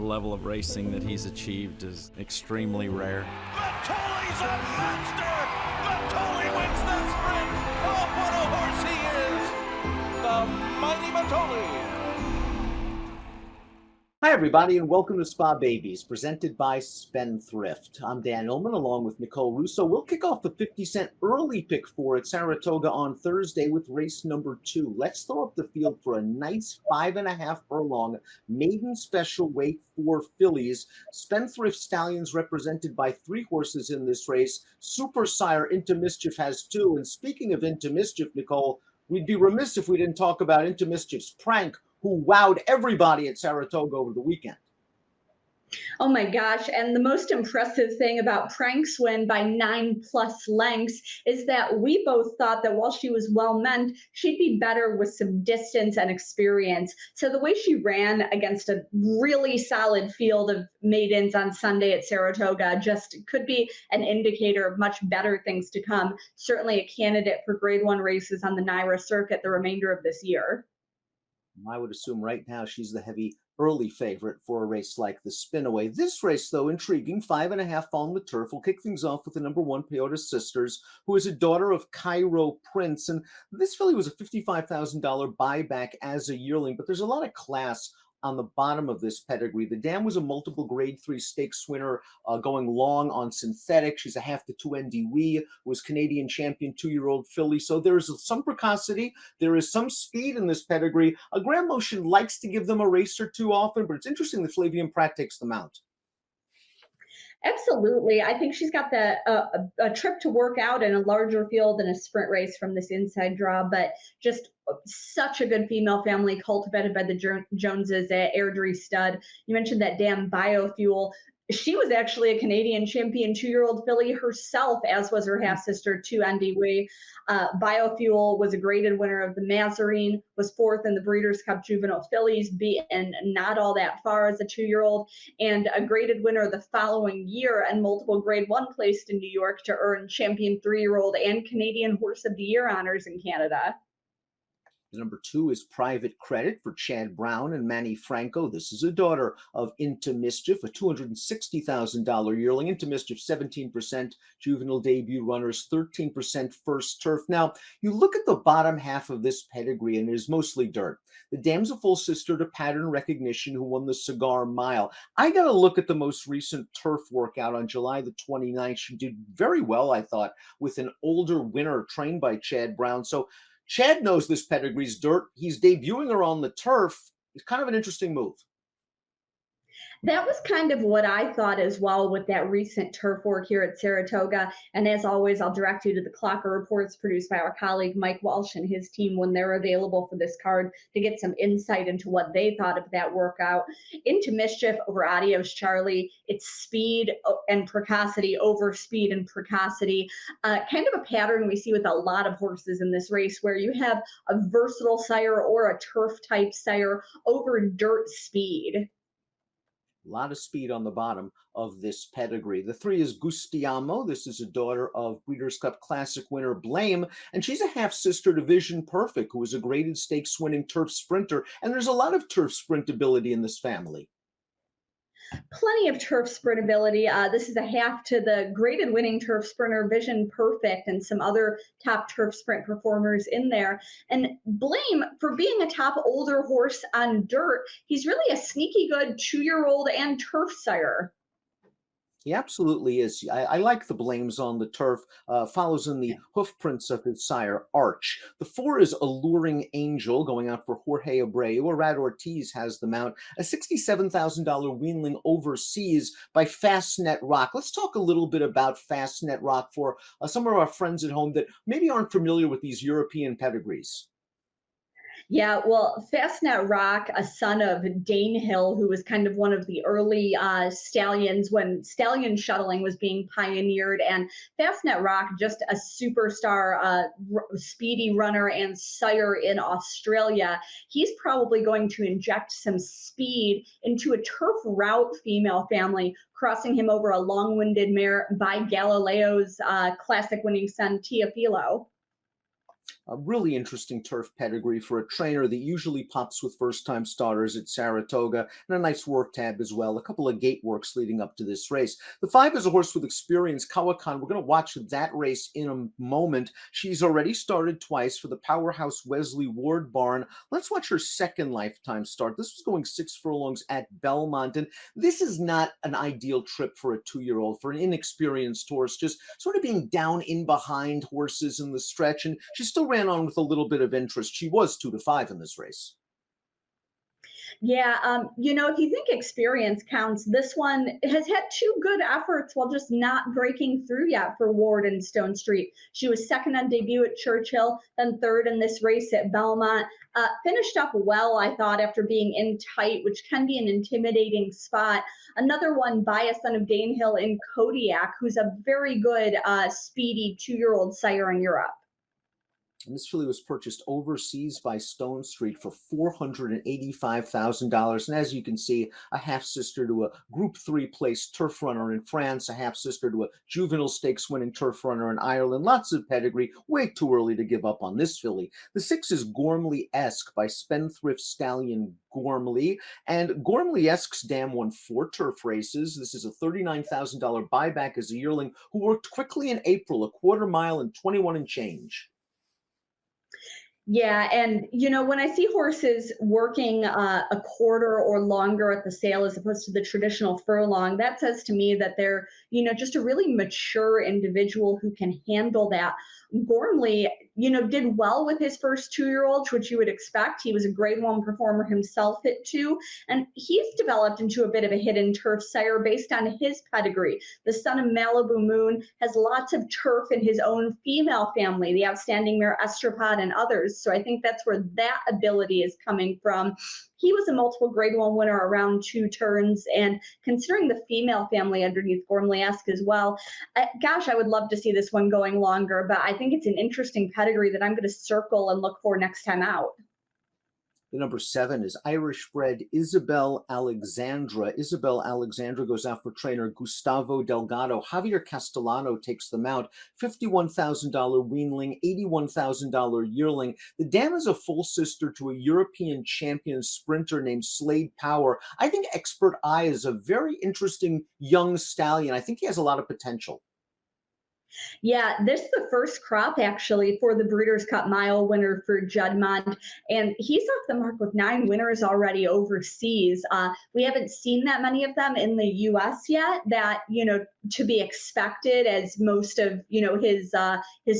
level of racing that he's achieved is extremely rare. Matoli's a monster! Matoli wins the sprint! Oh, what a horse he is! The mighty Matoli! Hi, everybody, and welcome to Spa Babies, presented by Spendthrift. I'm Dan Illman, along with Nicole Russo. We'll kick off the 50-cent early pick four at Saratoga on Thursday with race number 2. Let's throw up the field for a nice 5.5 furlong maiden special weight for fillies. Spendthrift stallions represented by 3 horses in this race. Super Sire Into Mischief has 2. And speaking of Into Mischief, Nicole, we'd be remiss if we didn't talk about Into Mischief's Prank, who wowed everybody at Saratoga over the weekend. Oh my gosh. And the most impressive thing about Prankswin by 9+ lengths is that we both thought that while she was well meant, she'd be better with some distance and experience. So the way she ran against a really solid field of maidens on Sunday at Saratoga just could be an indicator of much better things to come. Certainly a candidate for Grade 1 races on the NYRA circuit the remainder of this year. I would assume right now she's the heavy early favorite for a race like the Spinaway. This race, though, intriguing, 5.5 on the turf. We'll kick things off with the number 1 Peyote Sisters, who is a daughter of Cairo Prince. And this filly was a $55,000 buyback as a yearling, but there's a lot of class on the bottom of this pedigree. The dam was a multiple grade 3 stakes winner, going long on synthetic. She's a half to 2 ND Wee, was Canadian champion 2-year-old filly. So there is some precocity. There is some speed in this pedigree. A Grand Motion likes to give them a race or two often, but it's interesting that Flavian Pratt takes them out. Absolutely. I think she's got a trip to work out in a larger field than a sprint race from this inside draw, but just such a good female family cultivated by the Joneses at Airdrie Stud. You mentioned that damn Biofuel. She was actually a Canadian champion 2-year-old filly herself, as was her half-sister, 2 ND Wee. Biofuel was a graded winner of the Mazarine, was 4th in the Breeders' Cup Juvenile Fillies, beaten not all that far as a 2-year-old, and a graded winner the following year and multiple Grade 1 placed in New York to earn champion 3-year-old and Canadian Horse of the Year honors in Canada. Number 2 is Private Credit for Chad Brown and Manny Franco. This is a daughter of Into Mischief, a $260,000 yearling. Into Mischief, 17% juvenile debut runners, 13% first turf. Now, you look at the bottom half of this pedigree, and it is mostly dirt. The dam's a full sister to Pattern Recognition, who won the Cigar Mile. I got to look at the most recent turf workout on July the 29th. She did very well, I thought, with an older winner trained by Chad Brown. So Chad knows this pedigree's dirt. He's debuting her on the turf. It's kind of an interesting move. That was kind of what I thought as well with that recent turf work here at Saratoga. And as always, I'll direct you to the Clocker reports produced by our colleague Mike Walsh and his team when they're available for this card to get some insight into what they thought of that workout. Into Mischief over Adios Charlie. It's speed and precocity over speed and precocity. Kind of a pattern we see with a lot of horses in this race where you have a versatile sire or a turf type sire over dirt speed. A lot of speed on the bottom of this pedigree. The 3 is Gustiamo. This is a daughter of Breeders' Cup Classic winner Blame, and she's a half-sister to Vision Perfect, who is a graded stakes-winning turf sprinter, and there's a lot of turf sprintability in this family. Plenty of turf sprintability. This is a half to the graded winning turf sprinter Vision Perfect and some other top turf sprint performers in there. And Blame, for being a top older horse on dirt, he's really a sneaky good 2-year-old and turf sire. He absolutely is. I like the Blames on the turf. Follows in the hoof prints of his sire, Arch. The 4 is Alluring Angel, going out for Jorge Abreu. Arad Ortiz has the mount. A $67,000 weanling overseas by Fastnet Rock. Let's talk a little bit about Fastnet Rock for some of our friends at home that maybe aren't familiar with these European pedigrees. Yeah, well, Fastnet Rock, a son of Dane Hill, who was kind of one of the early stallions when stallion shuttling was being pioneered, and Fastnet Rock, just a superstar speedy runner and sire in Australia. He's probably going to inject some speed into a turf route female family, crossing him over a long-winded mare by Galileo's classic winning son, Teofilo. A really interesting turf pedigree for a trainer that usually pops with first-time starters at Saratoga, and a nice work tab as well. A couple of gate works leading up to this race. The 5 is a horse with experience, Kawakan. We're going to watch that race in a moment. She's already started twice for the powerhouse Wesley Ward barn. Let's watch her second lifetime start. This was going 6 furlongs at Belmont, and this is not an ideal trip for a 2-year-old, for an inexperienced horse, just sort of being down in behind horses in the stretch, and she still ran on with a little bit of interest. She was 2-5 in this race. Yeah, if you think experience counts, this one has had two good efforts while just not breaking through yet for Ward and Stone Street. She was second on debut at Churchill, then third in this race at Belmont. Finished up well, I thought, after being in tight, which can be an intimidating spot. Another one, Bias Son of Danehill in Kodiak, who's a very good, speedy 2-year-old sire in Europe. And this filly was purchased overseas by Stone Street for $485,000. And as you can see, a half-sister to a Group 3 placed turf runner in France, a half-sister to a juvenile stakes winning turf runner in Ireland. Lots of pedigree. Way too early to give up on this filly. The 6 is Gormleyesque by Spendthrift stallion Gormley. And Gormleyesque's dam won 4 turf races. This is a $39,000 buyback as a yearling who worked quickly in April, a quarter mile and 21 and change. Yeah, and when I see horses working a quarter or longer at the sale as opposed to the traditional furlong, that says to me that they're, just a really mature individual who can handle that. Gormley, did well with his first 2-year-olds, which you would expect. He was a grade 1 performer himself at 2, and he's developed into a bit of a hidden turf sire based on his pedigree. The son of Malibu Moon has lots of turf in his own female family, the outstanding mare Estropod and others. So I think that's where that ability is coming from. He was a multiple grade 1 winner around 2 turns, and considering the female family underneath Gormleyesque as well, gosh, I would love to see this one going longer, but I think it's an interesting pedigree that I'm going to circle and look for next time out. The number 7 is Irish bred Isabel Alexandra. Isabel Alexandra goes out for trainer Gustavo Delgado. Javier Castellano takes the mount. $51,000 weanling, $81,000 yearling. The dam is a full sister to a European champion sprinter named Slade Power. I think Expert Eye is a very interesting young stallion. I think he has a lot of potential. Yeah, this is the first crop actually for the Breeders' Cup Mile winner for Juddmonte, and he's off the mark with 9 winners already overseas. We haven't seen that many of them in the U.S. yet. That to be expected, as most of his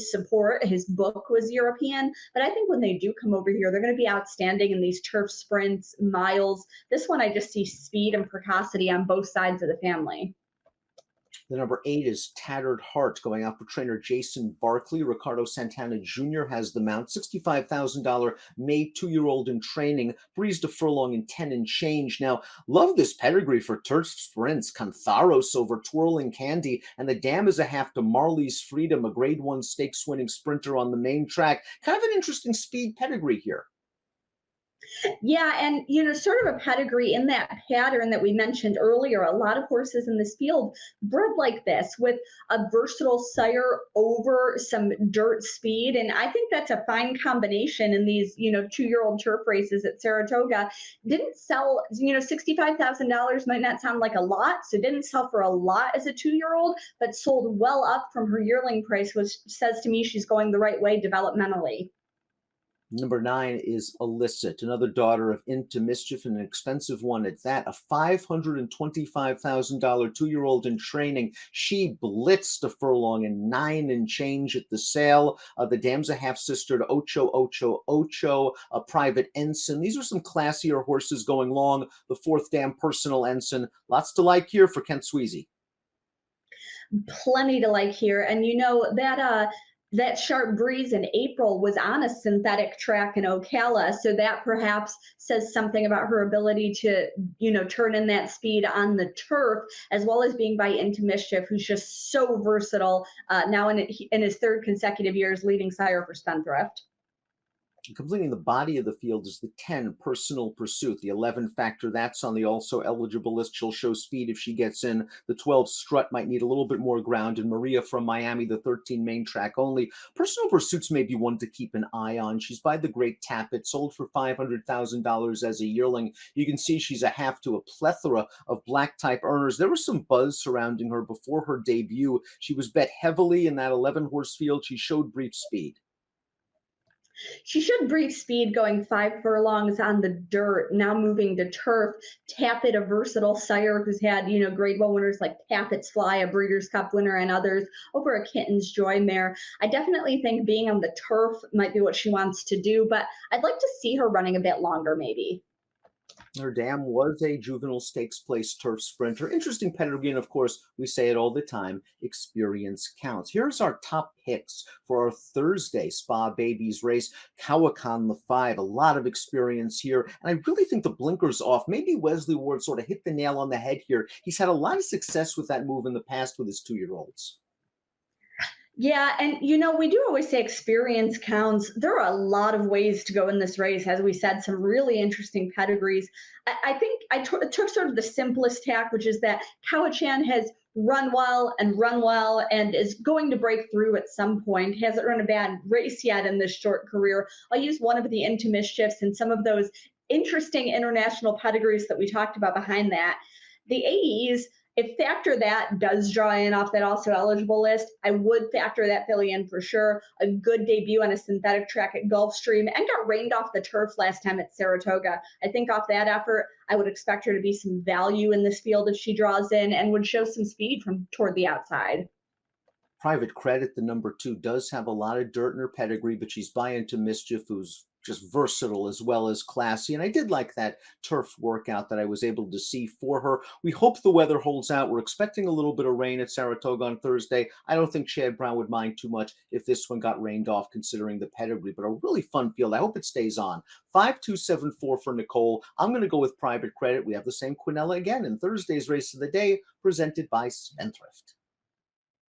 support, his book was European. But I think when they do come over here, they're going to be outstanding in these turf sprints, miles. This one, I just see speed and precocity on both sides of the family. The number 8 is Tattered Heart, going out for trainer Jason Barkley. Ricardo Santana Junior has the mount. $65,000 made 2-year-old in training. Breezed a furlong in 10 and change. Now, love this pedigree for turf sprints. Cantharos over Twirling Candy. And the dam is a half to Marley's Freedom, a grade 1 stakes winning sprinter on the main track. Kind of an interesting speed pedigree here. Yeah, and sort of a pedigree in that pattern that we mentioned earlier. A lot of horses in this field bred like this, with a versatile sire over some dirt speed, and I think that's a fine combination in these 2-year-old turf races at Saratoga. Didn't sell, $65,000 might not sound like a lot, so didn't sell for a lot as a 2-year-old, but sold well up from her yearling price, which says to me she's going the right way developmentally. Number 9 is Illicit, another daughter of Into Mischief, and an expensive one at that, a $525,000 2-year-old in training. She blitzed a furlong and 9 and change at the sale. The dam's a half-sister to Ocho Ocho Ocho, a private ensign. These are some classier horses going long. The 4th dam, Personal Ensign. Lots to like here for Kent Sweezy. Plenty to like here, and that sharp breeze in April was on a synthetic track in Ocala, so that perhaps says something about her ability to, turn in that speed on the turf, as well as being by Into Mischief, who's just so versatile now in his 3rd consecutive year as leading sire for Spendthrift. Completing the body of the field is the 10 Personal Pursuit. The 11 Factor, that's on the also eligible list. She'll show speed if she gets in. The 12 Strut might need a little bit more ground. And Maria from Miami, the 13 Main Track only. Personal Pursuits may be one to keep an eye on. She's by the great Tappet, sold for $500,000 as a yearling. You can see she's a half to a plethora of black type earners. There was some buzz surrounding her before her debut. She was bet heavily in that 11 horse field. She showed brief speed. She showed brief speed going 5 furlongs on the dirt, now moving to turf. Tappet, a versatile sire who's had, grade one winners like Tappet's Fly, a Breeders' Cup winner, and others over a Kitten's Joy mare. I definitely think being on the turf might be what she wants to do, but I'd like to see her running a bit longer maybe. Her dam was a juvenile stakes place turf sprinter. Interesting pedigree, and of course, we say it all the time, experience counts. Here's our top picks for our Thursday Spa Babies race. Cowacan the 5, a lot of experience here, and I really think the blinker's off. Maybe Wesley Ward sort of hit the nail on the head here. He's had a lot of success with that move in the past with his 2-year-olds. Yeah, and we do always say experience counts. There are a lot of ways to go in this race. As we said, some really interesting pedigrees. I think I took sort of the simplest tack, which is that Cowichan has run well and is going to break through at some point. Hasn't run a bad race yet in this short career. I'll use one of the Into Mischiefs and some of those interesting international pedigrees that we talked about behind that. The AEs, if Factor That does draw in off that also eligible list, I would factor that filly in for sure. A good debut on a synthetic track at Gulfstream and got rained off the turf last time at Saratoga. I think off that effort, I would expect her to be some value in this field if she draws in and would show some speed from toward the outside. Private Credit, the number 2, does have a lot of dirt in her pedigree, but she's by Into Mischief, who's just versatile as well as classy. And I did like that turf workout that I was able to see for her. We hope the weather holds out. We're expecting a little bit of rain at Saratoga on Thursday. I don't think Chad Brown would mind too much if this one got rained off, considering the pedigree, but a really fun field. I hope it stays on. 5274 for Nicole. I'm going to go with Private Credit. We have the same Quinella again in Thursday's race of the day, presented by Spendthrift.